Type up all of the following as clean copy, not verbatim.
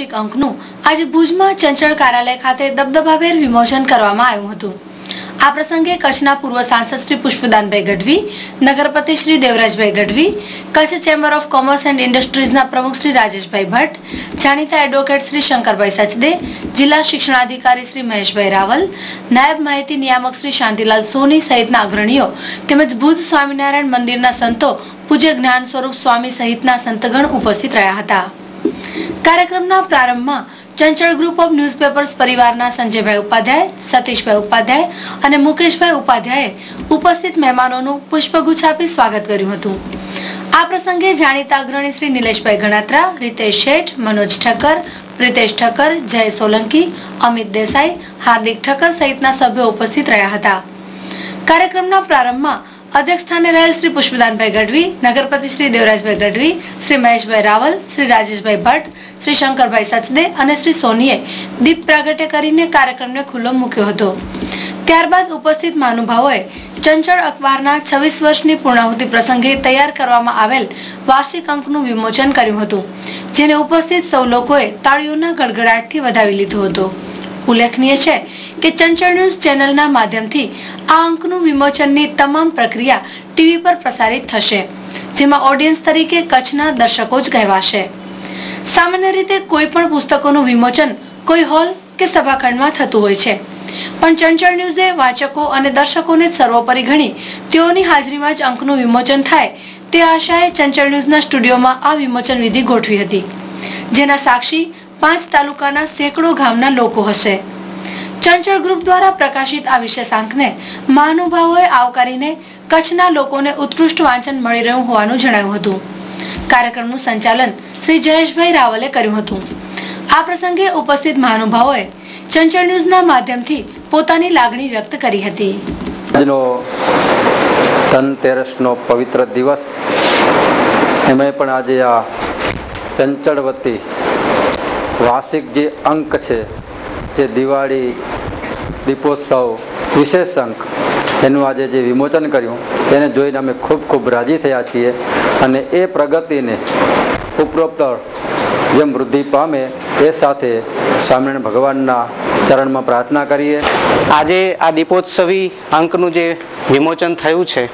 वार्षिक अंकનું આજે ભુજમાં ચંચળ કાર્યાલય ખાતે દબદબાભેર વિમોચન કરવામાં આવ્યું હતું। આ પ્રસંગે કચ્છના પૂર્વ સાંસદ શ્રી પુષ્પદાનભાઈ ગઢવી, નગરપતિ Shri Devrajbhai Gadhvi, Kutch chamber of commerce and ઇન્ડસ્ટ્રીઝના પ્રમુખ શ્રી રાજેશભાઈ ભટ્ટ, જાણીતા એડવોકેટ શ્રી શંકરભાઈ સચદે, જિલ્લા શિક્ષણાધિકારી શ્રી મહેશભાઈ રાવલ, નાયબ માહિતી નિયામક શ્રી શાંતિલાલ સોની સહિતના અગ્રણીઓ તેમજ ભુજ સ્વામિનારાયણ મંદિરના સંતો પૂજ્ય જ્ઞાન સ્વરૂપ સ્વામી સહિતના સંતગણ ઉપસ્થિત રહ્યા હતા। કાર્યક્રમના પ્રારંભમાં चंचल ग्रुप ऑफ न्यूज़पेपर्स परिवारना संजयभाई उपाध्याय, सतीशभाई उपाध्याय અને મુકેશભાઈ ઉપાધ્યાયે ઉપસ્થિત મહેમાનોનું પુષ્પગુચ્છ આપી સ્વાગત કર્યું હતું। આ પ્રસંગે જાણીતા અગ્રણી શ્રી નિલેશભાઈ ગણાત્રા, રીતેશ શેઠ, મનોજ ઠક્કર, પ્રિતેશ ઠક્કર, જય સોલંકી, અમિત દેસાઈ, હાર્દિક ઠક્કર સહિતના સભ્યો ઉપસ્થિત રહ્યા હતા। કાર્યક્રમના પ્રારંભમાં अध्यक्ष स्थाने रहेल श्री पुष्पदानभाई गढ़वी, नगरपति श्री देवराजभाई गढ़वी, श्री महेशभाई रावल, श्री राजेशभाई भट्ट, श्री शंकरभाई सचदे અને શ્રી સોનીએ દીપ પ્રાગટ્ય કરીને કાર્યક્રમને ખુલ્લો મૂક્યો હતો। ત્યારબાદ ઉપસ્થિત મહાનુભાવોએ ચંચળ અખબારના 26 વર્ષની પૂર્ણાહુતિ પ્રસંગે તૈયાર કરવામાં આવેલ વાર્ષિક અંકનું વિમોચન કર્યું હતું, જેને ઉપસ્થિત સૌ લોકોએ તાળીઓના ગડગડાટથી વધાવી લીધો હતો। ઉલ્લેખનીય છે કે ચંચળ ન્યૂઝ ચેનલના માધ્યમથી આ અંકનું વિમોચનની તમામ પ્રક્રિયા ટીવી પર પ્રસારિત થશે, જેમાં ઓડિયન્સ તરીકે કચ્છના દર્શકો જ કહેવાશે। સામાન્ય રીતે કોઈ પણ પુસ્તકોનું વિમોચન કોઈ હોલ કે સભાખંડમાં થતું હોય છે, પણ ચંચળ ન્યૂઝે વાચકો અને દર્શકોને સર્વોપરી ગણી તેઓની હાજરીમાં જ અંકનું વિમોચન થાય તે આશાએ ચંચળ ન્યૂઝના સ્ટુડિયોમાં આ વિમોચન વિધિ ગોઠવી હતી, જેના સાક્ષી 5 તાલુકાના સેંકડો ગામના લોકો હશે। ચંચળ ગ્રુપ દ્વારા પ્રકાશિત આ વિશેષ અંકને મહાનુભાવોએ આવકારીને કચ્છના લોકોને ઉત્કૃષ્ટ વાંચન મળી રહ્યું હોવાનું જણાવ્યું હતું। કાર્યક્રમનું સંચાલન શ્રી જયેશભાઈ રાવલે કર્યું હતું। આ પ્રસંગે ઉપસ્થિત મહાનુભાવોએ ચંચળ ન્યૂઝના માધ્યમથી પોતાની લાગણી વ્યક્ત કરી હતી। આજનો ધનતેરસનો પવિત્ર દિવસ, એમાં પણ આજે આ ચંચળવતી વાર્ષિક જે અંક છે, જે દિવાળી દીપોત્સવ વિશેષ અંક એનું આજે જે વિમોચન કર્યું એને જોઈને અમે ખૂબ ખૂબ રાજી થયા છીએ અને એ પ્રગતિને ઉપરોક્ત જેમ વૃદ્ધિ પામે એ સાથે સ્વામિનારાયણ ભગવાનના ચરણમાં પ્રાર્થના કરીએ। આજે આ દીપોત્સવી અંકનું જે વિમોચન થયું છે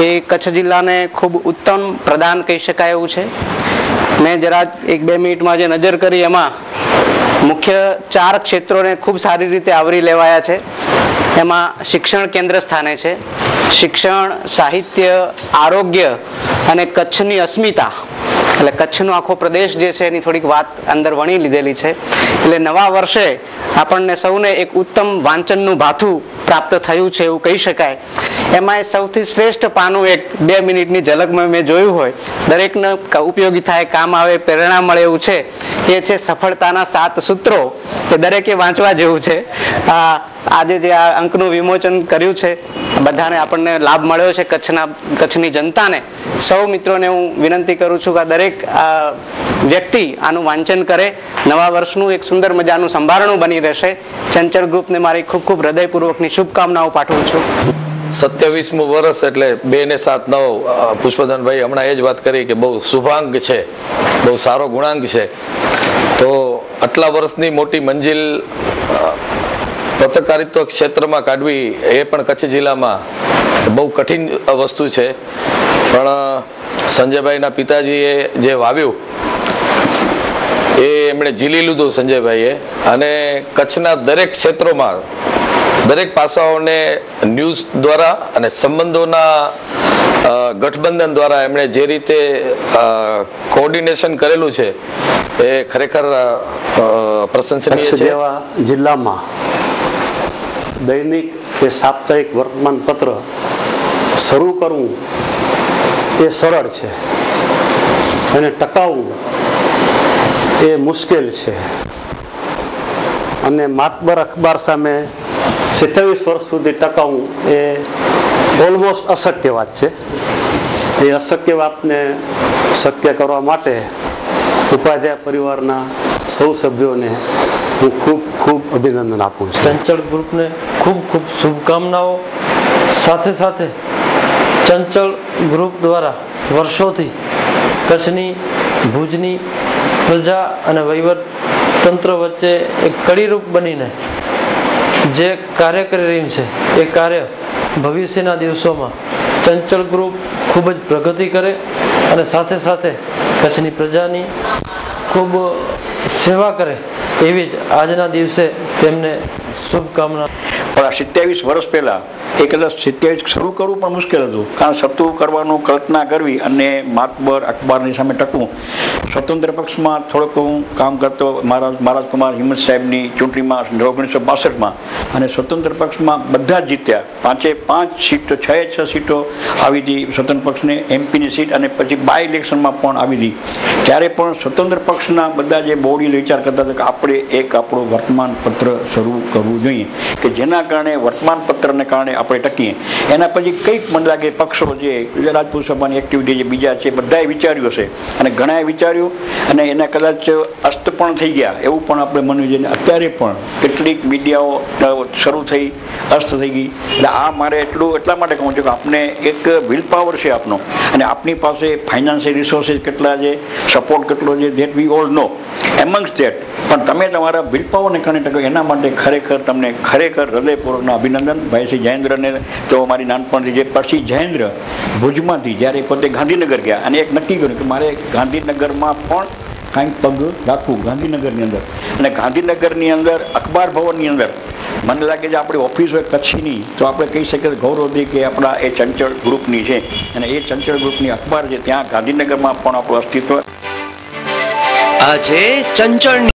એ કચ્છ જિલ્લાને ખૂબ ઉત્તમ પ્રદાન કહી શકાય એવું છે। મેં જરા 1-2 મિનિટમાં જે નજર કરી એમાં મુખ્ય 4 ક્ષેત્રોને ખૂબ સારી રીતે આવરી લેવાયા છે। એમાં શિક્ષણ કેન્દ્ર સ્થાને છે, શિક્ષણ, સાહિત્ય, આરોગ્ય અને કચ્છની અસ્મિતા, એટલે કચ્છનો આખો પ્રદેશ જે છે એની થોડીક વાત અંદર વણી લીધેલી છે। એટલે નવા વર્ષે આપણને સૌને એક ઉત્તમ વાંચનનું ભાથું પ્રાપ્ત થયું છે એવું કહી શકાય। એમાં સૌથી શ્રેષ્ઠ પાનું 1-2 મિનિટની ઝલકમાં મેં જોયું હોય, દરેકને ઉપયોગી થાય, કામ આવે, પ્રેરણા મળે એવું છે, એ છે સફળતાના 7 સૂત્રો। એ દરેકે વાંચવા જેવું છે। આજે જે આ અંકનું વિમોચન કર્યું છે બધાને આપણને લાભ મળ્યો છે, કચ્છની જનતાને, સૌ મિત્રોને હું વિનંતી કરું છું કે દરેક વ્યક્તિ આનું વાંચન કરે, નવા વર્ષનું એક સુંદર મજાનું સંભારણું બની રહેશે। ચંચળ ગ્રુપને મારી ખૂબ ખૂબ હૃદયપૂર્વકની શુભકામનાઓ પાઠવું છું। 27મું વર્ષ એટલે 2 ને 7 9। પુષ્પદાનભાઈ હમણાં એ જ વાત કરી કે બહુ શુભાંક છે, બહુ સારો ગુણાંક છે। તો આટલા વર્ષની મોટી મંજિલ પત્રકારિત્વ ક્ષેત્રમાં કાઢવી એ પણ કચ્છ જિલ્લામાં બહુ કઠિન વસ્તુ છે, પણ સંજયભાઈના પિતાજીએ જે વાવ્યું એ એમણે ઝીલી લીધું સંજયભાઈએ, અને કચ્છના દરેક ક્ષેત્રોમાં દરેક પાસાઓને ન્યૂઝ દ્વારા અને સંબંધોના ગઠબંધન દ્વારા એમણે જે રીતે કોઓર્ડિનેશન કરેલું છે એ ખરેખર પ્રશંસનીય છે। જેવા જિલ્લામાં દૈનિક કે સાપ્તાહિક વર્તમાનપત્ર શરૂ કરવું એ સરળ છે અને ટકાવવું એ મુશ્કેલ છે, અને માતબર અખબાર સામે 27 વર્ષ સુધી ટકાવવું એ ઓલમોસ્ટ અશક્ય વાત છે। એ અશક્ય વાતને શક્ય કરવા માટે ઉપાધ્યાય પરિવારના સૌ સભ્યોને હું ખૂબ ખૂબ અભિનંદન આપું છું। ચંચળ ગ્રુપને ખૂબ ખૂબ શુભકામનાઓ। સાથે સાથે ચંચળ ગ્રુપ દ્વારા વર્ષોથી કચ્છની, ભુજની પ્રજા અને વહીવટ તંત્ર વચ્ચે એક કડીરૂપ બનીને જે કાર્ય કરી રહ્યું છે એ કાર્ય ભવિષ્યના દિવસોમાં ચંચળ ગ્રુપ ખૂબ જ પ્રગતિ કરે અને સાથે સાથે કચ્છની પ્રજાની ખૂબ સેવા કરે એવી જ આજના દિવસે તેમને શુભકામના. પણ આ 27 વર્ષ પહેલાં એ કદાચ 27 શરૂ કરવું પણ મુશ્કેલ હતું, કારણ સત્તું કરવાનું કલ્પના કરવી અને માતબર અખબારની સામે ટકવું. સ્વતંત્ર પક્ષમાં થોડોક હું કામ કરતો મહારાજ કુમાર હિંમત સાહેબની ચૂંટણીમાં 1962માં, અને સ્વતંત્ર પક્ષમાં બધા જ જીત્યા. 5 સીટો 6 સીટો આવી હતી સ્વતંત્ર પક્ષને, એમપીની સીટ, અને પછી બાય ઇલેક્શનમાં પણ આવી હતી. ત્યારે પણ સ્વતંત્ર પક્ષના બધા જે બોડી વિચાર કરતા હતા કે આપણે એક આપણું વર્તમાન પત્ર શરૂ કરવું જોઈએ કે જેના કારણે વર્તમાન પત્રને કારણે આપણે ટકીએ. એના પછી કંઈક મને લાગે પક્ષો જે રાજપૂત સભાની એક્ટિવિટી જે બીજા છે બધાએ વિચાર્યું હશે, અને ઘણાએ વિચાર્યું, અને એના કદાચ અસ્ત પણ થઈ ગયા એવું પણ આપણે માનવું જોઈએ. અત્યારે પણ કેટલીક મીડિયાઓ શરૂ થઈ અસ્ત થઈ ગઈ. એટલે આ મારે એટલા માટે કહું છું કે આપણે એક વિલ પાવર છે આપનો, અને આપણી પાસે ફાઇનાન્શિયલ રિસોર્સિસ કેટલા છે, સપોર્ટ કેટલો છે, that we all know amongst that. પણ તમે તમારા વિલ પાવરને કારણે ટકો, એના માટે ખરેખર તમને હૃદયપૂર્વકના અભિનંદન. ભાઈ શ્રી જયેન્દ્રને તો મારી નાનપણથી જે પછી જયેન્દ્ર ભુજમાંથી જ્યારે પોતે ગાંધીનગર ગયા અને એક નક્કી કર્યું કે મારે ગાંધીનગરમાં પણ કાંઈક પગ રાખવું ગાંધીનગરની અંદર, અને ગાંધીનગરની અંદર અખબાર ભવનની અંદર મને લાગે છે આપણી ઓફિસ હોય કચ્છની તો આપણે કહી શકીએ ગૌરવથી કે આપણા એ ચંચળ ગ્રુપની છે, અને એ ચંચળ ગ્રુપની અખબાર છે ત્યાં ગાંધીનગરમાં પણ આપણું અસ્તિત્વ. આજે ચંચળ